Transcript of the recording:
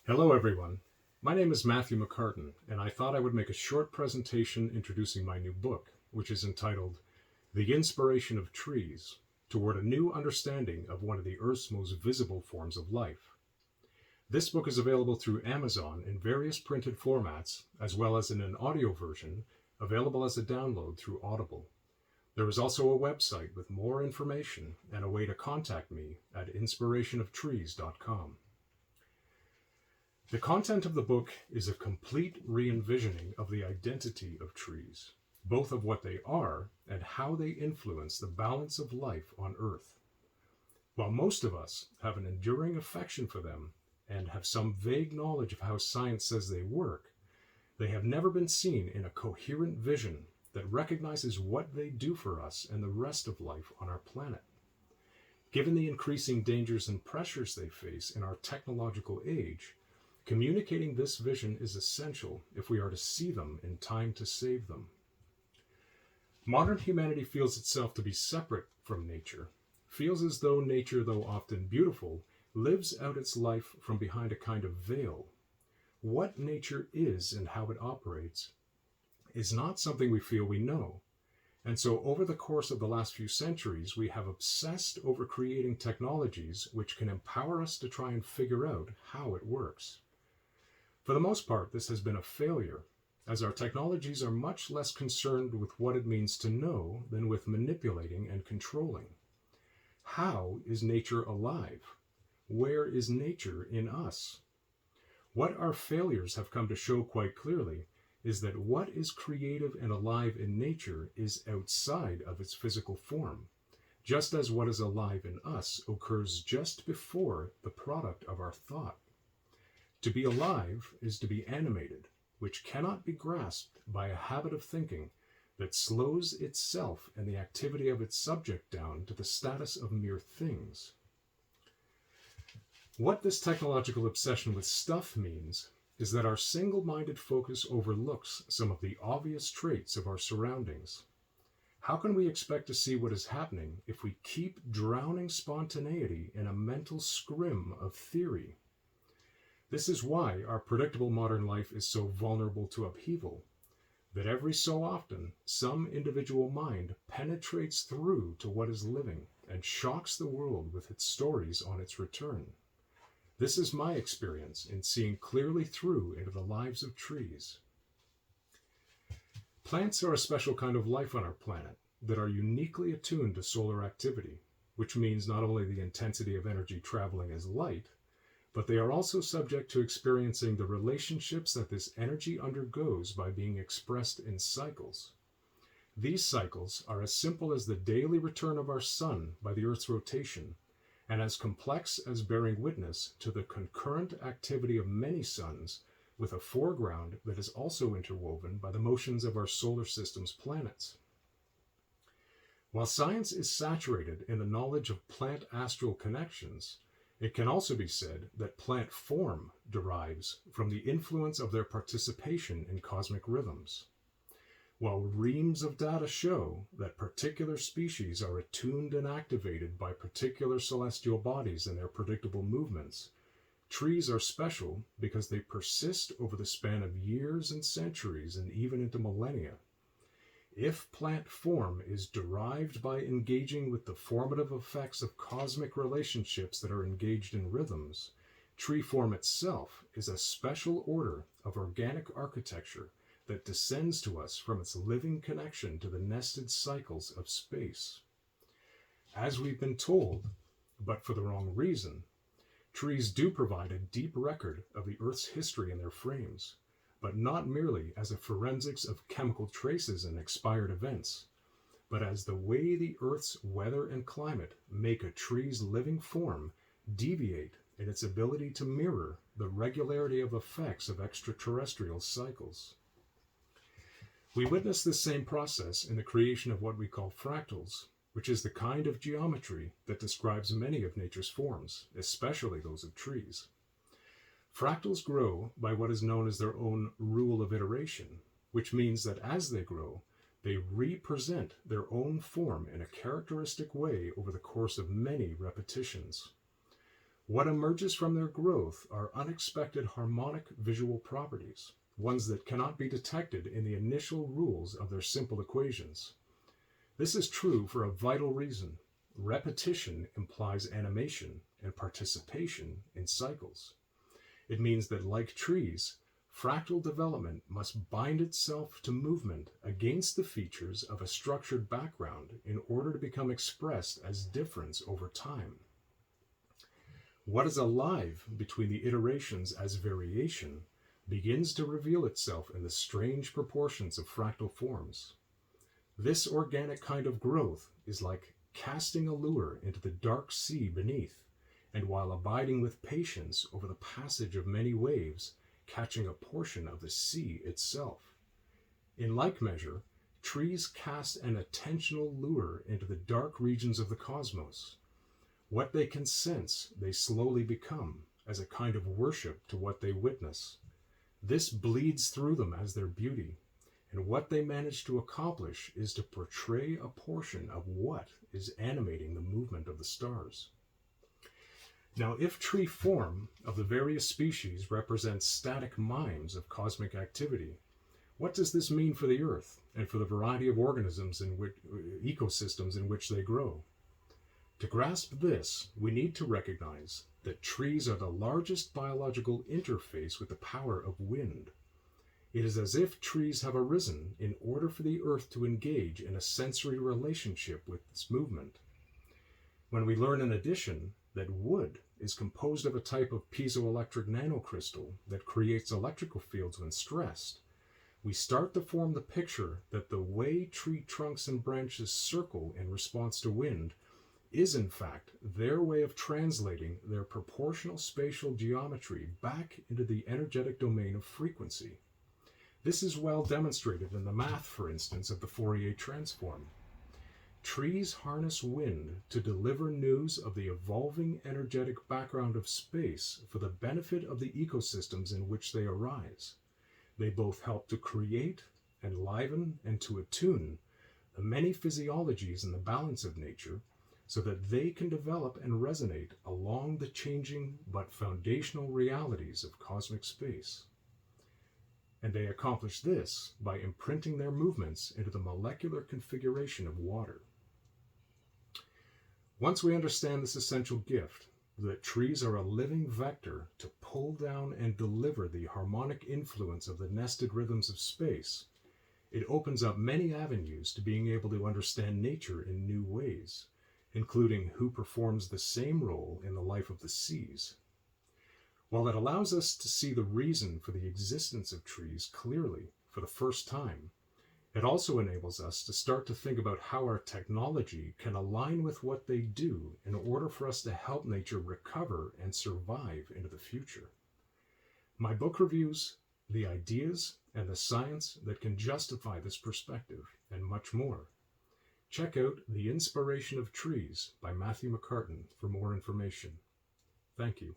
Hello, everyone. My name is Matthew McCartin, and I thought I would make a short presentation introducing my new book, which is entitled The Inspiration of Trees Toward a New Understanding of One of the Earth's Most Visible Forms of Life. This book is available through Amazon in various printed formats, as well as in an audio version available as a download through Audible. There is also a website with more information and a way to contact me at inspirationoftrees.com. The content of the book is a complete re-envisioning of the identity of trees, both of what they are and how they influence the balance of life on Earth. While most of us have an enduring affection for them and have some vague knowledge of how science says they work, they have never been seen in a coherent vision that recognizes what they do for us and the rest of life on our planet. Given the increasing dangers and pressures they face in our technological age, communicating this vision is essential if we are to see them in time to save them. Modern humanity feels itself to be separate from nature, feels as though nature, though often beautiful, lives out its life from behind a kind of veil. What nature is and how it operates is not something we feel we know. And so over the course of the last few centuries, we have obsessed over creating technologies which can empower us to try and figure out how it works. For the most part, this has been a failure, as our technologies are much less concerned with what it means to know than with manipulating and controlling. How is nature alive? Where is nature in us? What our failures have come to show quite clearly is that what is creative and alive in nature is outside of its physical form, just as what is alive in us occurs just before the product of our thought. To be alive is to be animated, which cannot be grasped by a habit of thinking that slows itself and the activity of its subject down to the status of mere things. What this technological obsession with stuff means is that our single-minded focus overlooks some of the obvious traits of our surroundings. How can we expect to see what is happening if we keep drowning spontaneity in a mental scrim of theory? This is why our predictable modern life is so vulnerable to upheaval, that every so often some individual mind penetrates through to what is living and shocks the world with its stories on its return. This is my experience in seeing clearly through into the lives of trees. Plants are a special kind of life on our planet that are uniquely attuned to solar activity, which means not only the intensity of energy traveling as light, but they are also subject to experiencing the relationships that this energy undergoes by being expressed in cycles. These cycles are as simple as the daily return of our sun by the Earth's rotation, and as complex as bearing witness to the concurrent activity of many suns with a foreground that is also interwoven by the motions of our solar system's planets. While science is saturated in the knowledge of plant-astral connections, it can also be said that plant form derives from the influence of their participation in cosmic rhythms. While reams of data show that particular species are attuned and activated by particular celestial bodies and their predictable movements, trees are special because they persist over the span of years and centuries and even into millennia. If plant form is derived by engaging with the formative effects of cosmic relationships that are engaged in rhythms, tree form itself is a special order of organic architecture that descends to us from its living connection to the nested cycles of space. As we've been told, but for the wrong reason, trees do provide a deep record of the Earth's history in their frames, but not merely as a forensics of chemical traces and expired events, but as the way the Earth's weather and climate make a tree's living form deviate in its ability to mirror the regularity of effects of extraterrestrial cycles. We witness this same process in the creation of what we call fractals, which is the kind of geometry that describes many of nature's forms, especially those of trees. Fractals grow by what is known as their own rule of iteration, which means that as they grow, they represent their own form in a characteristic way over the course of many repetitions. What emerges from their growth are unexpected harmonic visual properties, ones that cannot be detected in the initial rules of their simple equations. This is true for a vital reason. Repetition implies animation and participation in cycles. It means that, like trees, fractal development must bind itself to movement against the features of a structured background in order to become expressed as difference over time. What is alive between the iterations as variation begins to reveal itself in the strange proportions of fractal forms. This organic kind of growth is like casting a lure into the dark sea beneath, and while abiding with patience over the passage of many waves, catching a portion of the sea itself. In like measure, trees cast an attentional lure into the dark regions of the cosmos. What they can sense, they slowly become, as a kind of worship to what they witness. This bleeds through them as their beauty, and what they manage to accomplish is to portray a portion of what is animating the movement of the stars. Now, if tree form of the various species represents static mimes of cosmic activity, what does this mean for the Earth and for the variety of organisms in which, ecosystems in which they grow? To grasp this, we need to recognize that trees are the largest biological interface with the power of wind. It is as if trees have arisen in order for the Earth to engage in a sensory relationship with its movement. When we learn in addition that wood is composed of a type of piezoelectric nanocrystal that creates electrical fields when stressed, we start to form the picture that the way tree trunks and branches circle in response to wind is in fact their way of translating their proportional spatial geometry back into the energetic domain of frequency. This is well demonstrated in the math, for instance, of the Fourier transform. Trees harness wind to deliver news of the evolving energetic background of space for the benefit of the ecosystems in which they arise. They both help to create, enliven, and to attune the many physiologies in the balance of nature so that they can develop and resonate along the changing but foundational realities of cosmic space. And they accomplish this by imprinting their movements into the molecular configuration of water. Once we understand this essential gift, that trees are a living vector to pull down and deliver the harmonic influence of the nested rhythms of space, it opens up many avenues to being able to understand nature in new ways, including who performs the same role in the life of the seas. While it allows us to see the reason for the existence of trees clearly for the first time, it also enables us to start to think about how our technology can align with what they do in order for us to help nature recover and survive into the future. My book reviews the ideas and the science that can justify this perspective, and much more. Check out The Inspiration of Trees by Matthew McCartin for more information. Thank you.